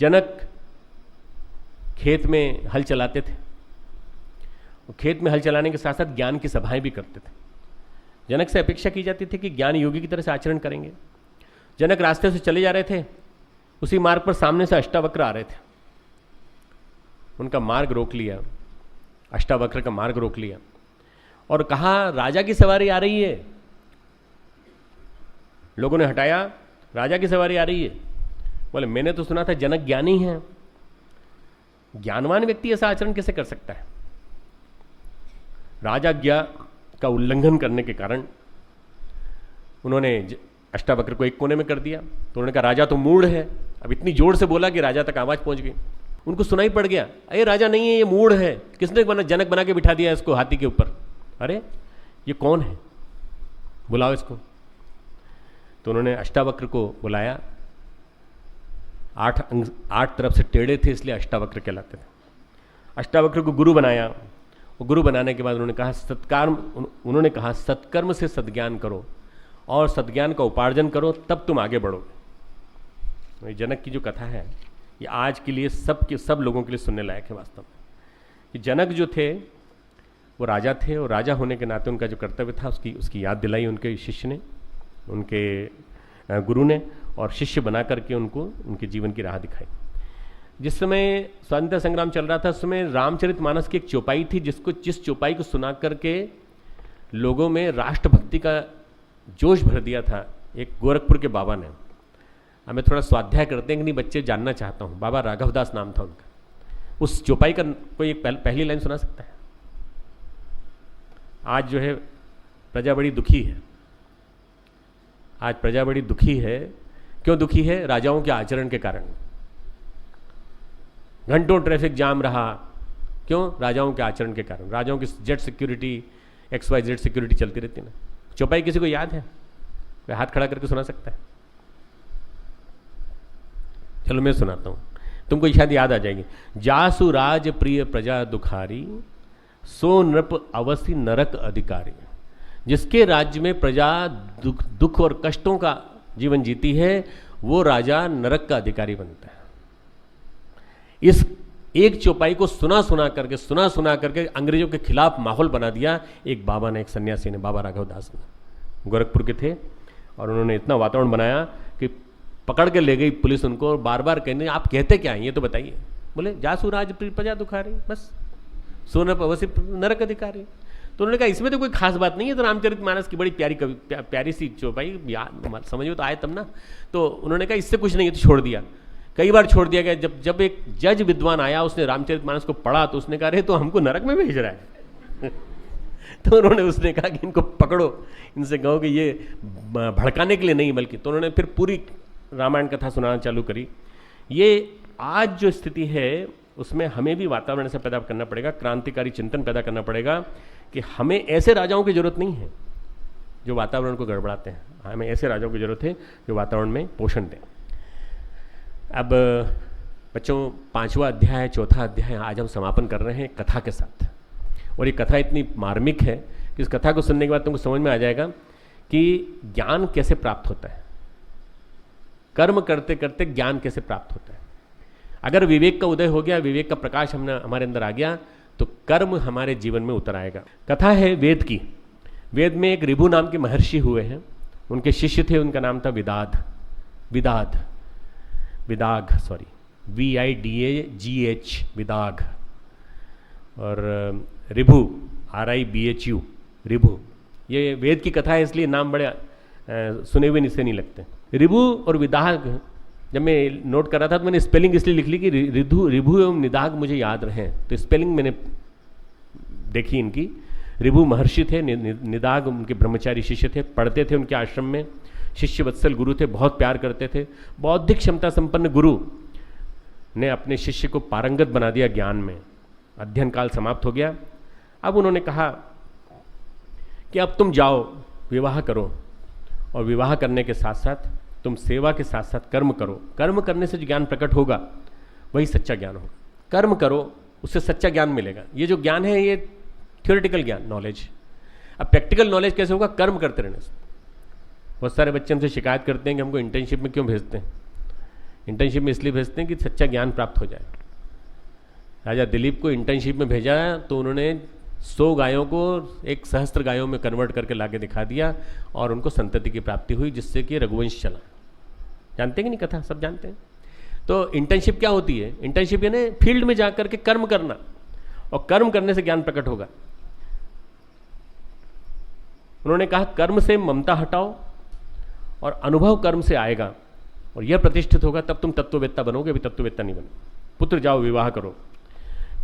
जनक खेत में हल चलाते थे, खेत में हल चलाने के साथ साथ ज्ञान की सभाएं भी करते थे। जनक से अपेक्षा की जाती थी कि ज्ञान योगी की तरह से आचरण करेंगे। जनक रास्ते से चले जा रहे थे, उसी मार्ग पर सामने से अष्टावक्र आ रहे थे, उनका मार्ग रोक लिया, अष्टावक्र का मार्ग रोक लिया और कहा राजा की सवारी आ रही है। लोगों ने हटाया, राजा की सवारी आ रही है। बोले मैंने तो सुना था जनक ज्ञानी है, ज्ञानवान व्यक्ति ऐसा आचरण कैसे कर सकता है? राजाज्ञा का उल्लंघन करने के कारण उन्होंने अष्टावक्र को एक कोने में कर दिया। तो उन्होंने कहा राजा तो मूढ़ है। अब इतनी जोर से बोला कि राजा तक आवाज पहुंच गई, उनको सुनाई पड़ गया, अरे राजा नहीं है, ये मूढ़ है, किसने जनक बना के बिठा दिया इसको हाथी के ऊपर? अरे ये कौन है, बुलाओ इसको। तो उन्होंने अष्टावक्र को बुलाया। 8 तरफ से टेढ़े थे इसलिए अष्टावक्र कहलाते थे। अष्टावक्र को गुरु बनाया। वो गुरु बनाने के बाद उन्होंने कहा सत्कर्म से सद्ज्ञान करो और सद्ज्ञान का उपार्जन करो, तब तुम आगे बढ़ोगे। जनक की जो कथा है ये आज के लिए सब लोगों के लिए सुनने लायक है वास्तव में। कि जनक जो थे वो राजा थे और राजा होने के नाते उनका जो कर्तव्य था उसकी याद दिलाई उनके शिष्य ने, उनके गुरु ने, और शिष्य बना करके उनको उनके जीवन की राह दिखाई। जिस समय स्वतंत्रता संग्राम चल रहा था उस समय रामचरितमानस की एक चौपाई थी, जिस चौपाई को सुना करके लोगों में राष्ट्रभक्ति का जोश भर दिया था एक गोरखपुर के बाबा ने। हमें थोड़ा स्वाध्याय करते हैं कि नहीं, बच्चे जानना चाहता हूँ। बाबा राघवदास नाम था उनका। उस चौपाई का कोई एक पहली लाइन सुना सकता है? आज जो है प्रजा बड़ी दुखी है, आज प्रजा बड़ी दुखी है। क्यों दुखी है? राजाओं के आचरण के कारण। घंटों ट्रैफिक जाम रहा, क्यों? राजाओं के आचरण के कारण। राजाओं की जेट सिक्योरिटी, XYZ सिक्योरिटी चलती रहती है ना। चौपाई किसी को याद है? कोई हाथ खड़ा करके सुना सकता है? चलो मैं सुनाता हूं, तुमको शायद याद आ जाएगी। जासु राज प्रिय प्रजा दुखारी, सो नृप अवसि नरक अधिकारी। जिसके राज्य में प्रजा दुख और कष्टों का जीवन जीती है वो राजा नरक का अधिकारी बनता है। इस एक चौपाई को सुना सुना करके अंग्रेजों के खिलाफ माहौल बना दिया एक बाबा ने, एक सन्यासी ने, बाबा राघवदास ने। गोरखपुर के थे और उन्होंने इतना वातावरण बनाया कि पकड़ के ले गई पुलिस उनको और बार बार कहने आप कहते क्या हैं ये तो बताइए। बोले जासु राज प्रजा दुखारी, बस सोनप अवश्य नरक अधिकारी। तो उन्होंने कहा इसमें तो कोई खास बात नहीं है, तो रामचरितमानस की बड़ी प्यारी सी चौपाई समझ में तो आए तब ना। तो उन्होंने कहा इससे कुछ नहीं है, तो छोड़ दिया। कई बार छोड़ दिया गया। जब एक जज विद्वान आया उसने रामचरितमानस को पढ़ा तो उसने कहा अरे तो हमको नरक में भेज रहा है। तो उसने कहा कि इनको पकड़ो, इनसे कहो कि ये भड़काने के लिए नहीं बल्कि। तो उन्होंने फिर पूरी रामायण कथा सुनाना चालू करी। ये आज जो स्थिति है उसमें हमें भी वातावरण ऐसा पैदा करना पड़ेगा, क्रांतिकारी चिंतन पैदा करना पड़ेगा कि हमें ऐसे राजाओं की जरूरत नहीं है जो वातावरण को गड़बड़ाते हैं। हमें ऐसे राजाओं की जरूरत है जो वातावरण में पोषण दें। अब बच्चों 5वां अध्याय, 4था अध्याय आज हम समापन कर रहे हैं कथा के साथ। और ये कथा इतनी मार्मिक है कि इस कथा को सुनने के बाद तुमको समझ में आ जाएगा कि ज्ञान कैसे प्राप्त होता है, कर्म करते करते ज्ञान कैसे प्राप्त होता है। अगर विवेक का उदय हो गया, विवेक का प्रकाश हमारे अंदर आ गया तो कर्म हमारे जीवन में उतर आएगा। कथा है वेद की। वेद में एक ऋभु नाम के महर्षि हुए हैं, उनके शिष्य थे, उनका नाम था विदाग, VIDAGH, विदाग। और ऋभु RIBHU, ऋभु। ये वेद की कथा है इसलिए नाम बड़े सुने हुए इससे नहीं लगते। ऋभु और विदाग जब मैं नोट कर रहा था तो मैंने स्पेलिंग इसलिए लिख ली कि ऋभु एवं निदाग मुझे याद रहे, तो स्पेलिंग मैंने देखी इनकी। ऋभु महर्षि थे, निदाग उनके ब्रह्मचारी शिष्य थे, पढ़ते थे उनके आश्रम में, शिष्य वत्सल गुरु थे, बहुत प्यार करते थे। बौद्धिक क्षमता संपन्न गुरु ने अपने शिष्य को पारंगत बना दिया ज्ञान में। अध्ययन काल समाप्त हो गया। अब उन्होंने कहा कि अब तुम जाओ विवाह करो, और विवाह करने के साथ साथ तुम सेवा के साथ साथ कर्म करो। कर्म करने से जो ज्ञान प्रकट होगा वही सच्चा ज्ञान होगा। कर्म करो, उससे सच्चा ज्ञान मिलेगा। ये जो ज्ञान है ये थ्योरेटिकल ज्ञान, नॉलेज। अब प्रैक्टिकल नॉलेज कैसे होगा? कर्म करते रहने से। बहुत सारे बच्चे हमसे शिकायत करते हैं कि हमको इंटर्नशिप में क्यों भेजते हैं। इंटर्नशिप में इसलिए भेजते हैं कि सच्चा ज्ञान प्राप्त हो जाए। राजा दिलीप को इंटर्नशिप में भेजा तो उन्होंने 100 गायों को 1 सहस्त्र गायों में कन्वर्ट करके लाके दिखा दिया और उनको संतति की प्राप्ति हुई, जिससे कि रघुवंश चला। जानते हैं कि नहीं कथा, सब जानते हैं। तो इंटर्नशिप क्या होती है? इंटर्नशिप यानी फील्ड में जाकर के कर्म करना, और कर्म करने से ज्ञान प्रकट होगा। उन्होंने कहा कर्म से ममता हटाओ और अनुभव कर्म से आएगा और यह प्रतिष्ठित होगा, तब तुम तत्ववेत्ता बनोगे। अभी तत्ववेत्ता नहीं बनो। पुत्र जाओ, विवाह करो,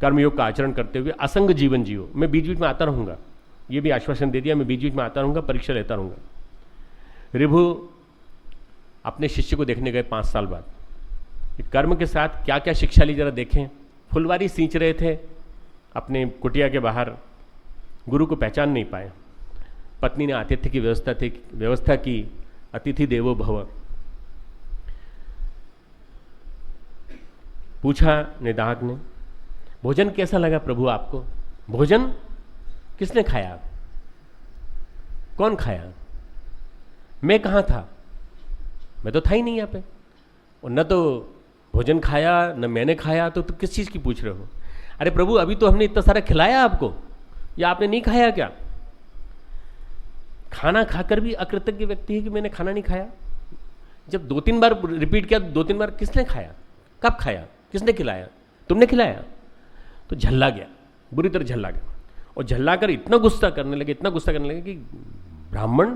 कर्मयोग का आचरण करते हुए असंग जीवन जियो। मैं बीच बीच में आता रहूंगा, ये भी आश्वासन दे दिया, मैं बीच बीच में आता रहूंगा, परीक्षा लेता रहूंगा। ऋभु अपने शिष्य को देखने गए 5 साल बाद। कर्म के साथ क्या क्या शिक्षा ली जरा देखें। फुलवारी सींच रहे थे अपने कुटिया के बाहर, गुरु को पहचान नहीं पाए। पत्नी ने आतिथ्य की व्यवस्था की, अतिथि देवो भव। पूछा निदाघ ने, भोजन कैसा लगा प्रभु आपको? भोजन किसने खाया? कौन खाया? मैं कहाँ था? मैं तो था ही नहीं यहाँ पे। और न तो भोजन खाया न मैंने खाया, तो किस चीज़ की पूछ रहे हो? अरे प्रभु अभी तो हमने इतना सारा खिलाया आपको, या आपने नहीं खाया क्या? खाना खाकर भी अकृतज्ञ व्यक्ति है कि मैंने खाना नहीं खाया। जब 2-3 बार रिपीट किया, 2-3 बार किसने खाया? कब खाया? किसने खिलाया? तुमने खिलाया। तो झल्ला गया, बुरी तरह झल्ला गया, और झल्ला कर इतना गुस्सा करने लगे कि ब्राह्मण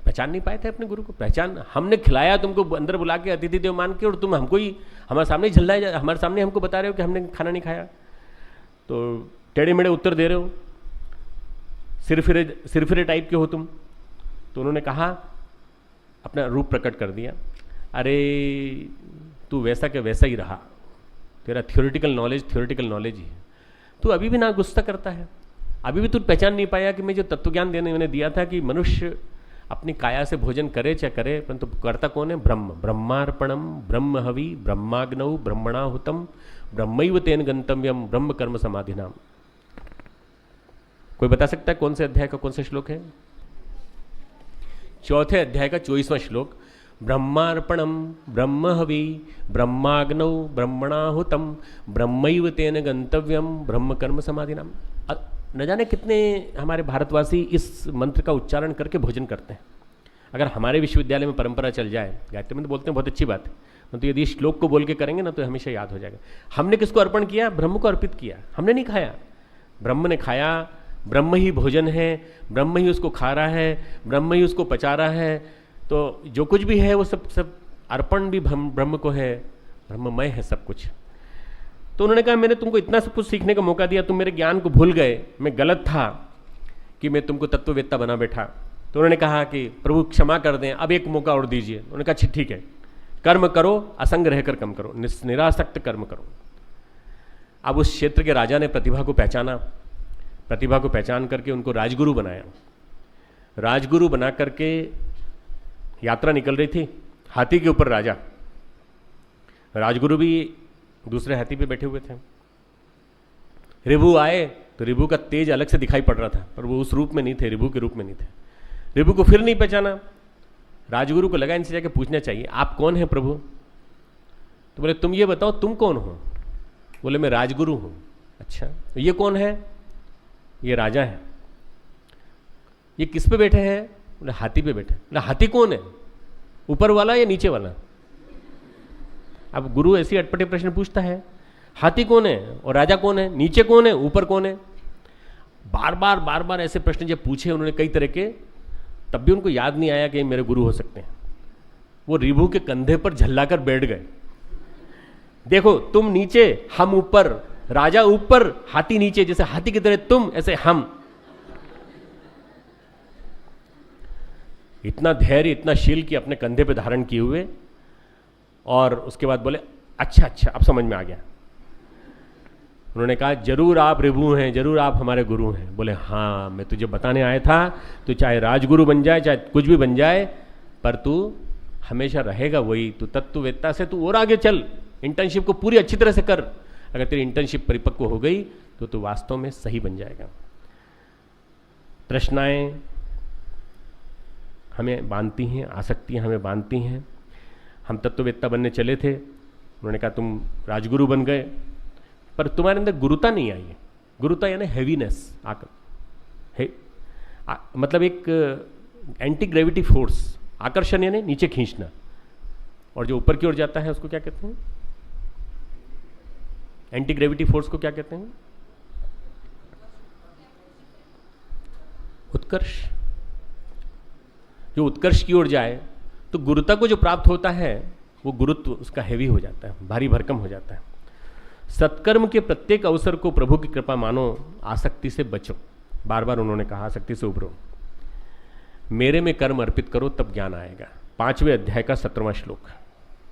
पहचान नहीं पाए थे अपने गुरु को। पहचान, हमने खिलाया तुमको अंदर बुला के अतिथि देव मान के, और तुम हमको ही हमारे सामने ही झल्लाए, हमारे सामने हमको बता रहे हो कि हमने खाना नहीं खाया। तो टेढ़े मेढ़े उत्तर दे रहे हो, सिर फिरे टाइप के हो तुम। तो उन्होंने कहा, अपना रूप प्रकट कर दिया, अरे तू वैसा के वैसा ही रहा, तेरा थ्योरेटिकल नॉलेज ही है। तू अभी भी ना गुस्सा करता है, अभी भी तू पहचान नहीं पाया कि मैं जो तत्वज्ञान देने मैंने दिया था कि मनुष्य अपनी काया से भोजन करे चाहे करे, परंतु करता कौन है? ब्रह्म। ब्रह्मार्पणम ब्रह्म हवि ब्रह्माग्नौ ब्रह्मणाहुतम ब्रह्मैव तेन गंतव्यम ब्रह्म कर्म समाधिनाम। कोई बता सकता है कौन से अध्याय का कौन सा श्लोक है? 4थे अध्याय का 24वां श्लोक। ब्रह्मार्पणम ब्रह्म हवि ब्रह्माग्नौ ब्रह्मणाहुतम ब्रह्मैव तेन गंतव्यम ब्रह्म कर्म समाधिनाम। न जाने कितने हमारे भारतवासी इस मंत्र का उच्चारण करके भोजन करते हैं। अगर हमारे विश्वविद्यालय में परंपरा चल जाए, गायत्री में तो बोलते हैं बहुत अच्छी बात है, तो यदि श्लोक को बोल के करेंगे ना तो हमेशा याद हो जाएगा। हमने किसको अर्पण किया? ब्रह्म को अर्पित किया। हमने नहीं खाया, ब्रह्म ने खाया। ब्रह्म ही भोजन है, ब्रह्म ही उसको खा रहा है, ब्रह्म ही उसको पचा रहा है। तो जो कुछ भी है वो सब अर्पण भी ब्रह्म को है, ब्रह्ममय है सब कुछ। तो उन्होंने कहा मैंने तुमको इतना सब कुछ सीखने का मौका दिया, तुम मेरे ज्ञान को भूल गए, मैं गलत था कि मैं तुमको तत्ववेत्ता बना बैठा। तो उन्होंने कहा कि प्रभु क्षमा कर दें, अब एक मौका और दीजिए। उन्होंने कहा ठीक है, कर्म करो, असंग रहकर कर्म करो, निरासक्त कर्म करो। अब उस क्षेत्र के राजा ने प्रतिभा को पहचाना, प्रतिभा को पहचान करके उनको राजगुरु बनाया। राजगुरु बना करके यात्रा निकल रही थी, हाथी के ऊपर राजा, राजगुरु भी दूसरे हाथी पे बैठे हुए थे। ऋभु आए तो ऋभु का तेज अलग से दिखाई पड़ रहा था, पर वो उस रूप में नहीं थे, ऋभु के रूप में नहीं थे। ऋभु को फिर नहीं पहचाना। राजगुरु को लगा इनसे जाके पूछना चाहिए, आप कौन हैं प्रभु? तो बोले तुम ये बताओ तुम कौन हो? बोले मैं राजगुरु हूं। अच्छा, तो ये कौन है? ये राजा है। ये किस पे बैठे हैं? बोले हाथी पे बैठे। बोले हाथी कौन है, ऊपर वाला या नीचे वाला? अब गुरु ऐसी अटपटे प्रश्न पूछता है, हाथी कौन है और राजा कौन है, नीचे कौन है, ऊपर कौन है? बार बार ऐसे प्रश्न जब पूछे उन्होंने कई तरह के, तब भी उनको याद नहीं आया कि ये मेरे गुरु हो सकते हैं। वो ऋभु के कंधे पर झल्लाकर बैठ गए। देखो तुम नीचे, हम ऊपर, राजा ऊपर, हाथी नीचे, जैसे हाथी की तरह तुम, ऐसे हम। इतना धैर्य, इतना शील की अपने कंधे पे धारण किए हुए, और उसके बाद बोले अच्छा अब समझ में आ गया। उन्होंने कहा जरूर आप ऋभु हैं, जरूर आप हमारे गुरु हैं। बोले हाँ, मैं तुझे बताने आया था, तू चाहे राजगुरु बन जाए चाहे कुछ भी बन जाए, पर तू हमेशा रहेगा वही। तू तत्ववेत्ता से तू और आगे चल, इंटर्नशिप को पूरी अच्छी तरह से कर। अगर तेरी इंटर्नशिप परिपक्व हो गई तो तू वास्तव में सही बन जाएगा। तृष्णाएं हमें बांधती हैं, आसक्तियां हमें बांधती हैं, हम तत्ववेत्ता बनने चले थे, उन्होंने कहा तुम राजगुरु बन गए, पर तुम्हारे अंदर गुरुता नहीं आई है। गुरुता यानी हैवीनेस आकर मतलब एक एंटी ग्रेविटी फोर्स, आकर्षण यानी नीचे खींचना, और जो ऊपर की ओर जाता है उसको क्या कहते हैं? एंटी ग्रेविटी फोर्स को क्या कहते हैं? उत्कर्ष। जो उत्कर्ष की ओर जाए तो गुरुता को जो प्राप्त होता है वो गुरुत्व उसका हैवी हो जाता है, भारी भरकम हो जाता है। सत्कर्म के प्रत्येक अवसर को प्रभु की कृपा मानो, आसक्ति से बचो। बार बार उन्होंने कहा आसक्ति से उभरो, मेरे में कर्म अर्पित करो तब ज्ञान आएगा। 5वें अध्याय का 17वां श्लोक।